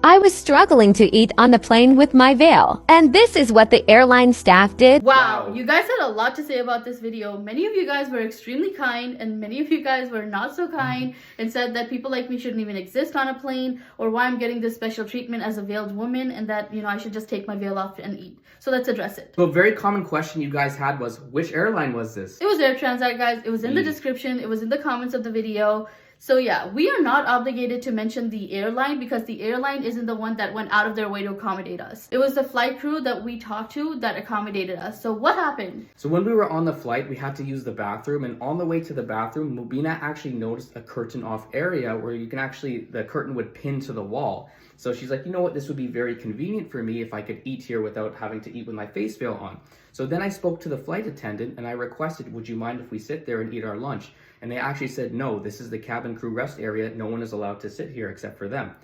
I was struggling to eat on the plane with my veil, and this is what the airline staff did. Wow, you guys had a lot to say about this video. Many of you guys were extremely kind, and many of you guys were not so kind and said that people like me shouldn't even exist on a plane, or why I'm getting this special treatment as a veiled woman, and that, I should just take my veil off and eat. So let's address it. So a very common question you guys had was, which airline was this? It was Air Transat, guys. It was in the description. It was in the comments of the video. So yeah, we are not obligated to mention the airline because the airline isn't the one that went out of their way to accommodate us. It was the flight crew that we talked to that accommodated us. So what happened? So when we were on the flight, we had to use the bathroom, and on the way to the bathroom, Mubina actually noticed a curtain off area where the curtain would pin to the wall. So she's like, you know what, this would be very convenient for me if I could eat here without having to eat with my face veil on. So then I spoke to the flight attendant and I requested, would you mind if we sit there and eat our lunch? And they actually said, no, this is the cabin crew rest area. No one is allowed to sit here except for them.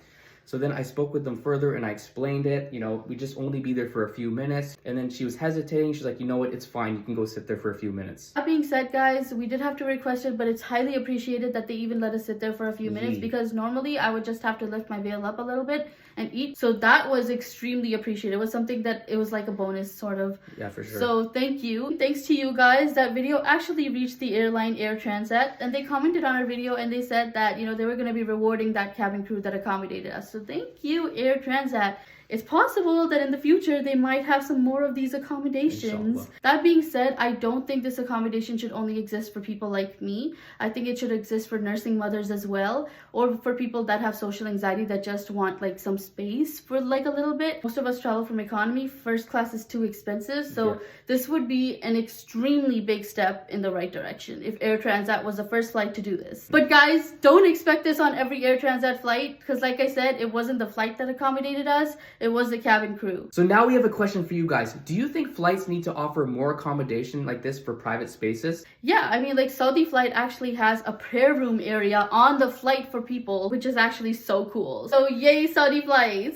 So then I spoke with them further and I explained it, we just only be there for a few minutes. And then she was hesitating. She's like, you know what, it's fine. You can go sit there for a few minutes. That being said, guys, we did have to request it, but it's highly appreciated that they even let us sit there for a few minutes because normally I would just have to lift my veil up a little bit and eat. So that was extremely appreciated. It was something that it was like a bonus sort of. Yeah, for sure. So thank you. Thanks to you guys. That video actually reached the airline Air Transat and they commented on our video and they said that, they were going to be rewarding that cabin crew that accommodated us. So thank you, Air Transat. It's possible that in the future they might have some more of these accommodations. Inshallah. That being said, I don't think this accommodation should only exist for people like me. I think it should exist for nursing mothers as well, or for people that have social anxiety that just want like some space for like a little bit. Most of us travel from economy. First class is too expensive, so this would be an extremely big step in the right direction if Air Transat was the first flight to do this. But guys, don't expect this on every Air Transat flight because like I said, it wasn't the flight that accommodated us. It was the cabin crew. So now we have a question for you guys. Do you think flights need to offer more accommodation like this for private spaces? Yeah, I mean, like Saudi flight actually has a prayer room area on the flight for people, which is actually so cool. So yay, Saudi flights.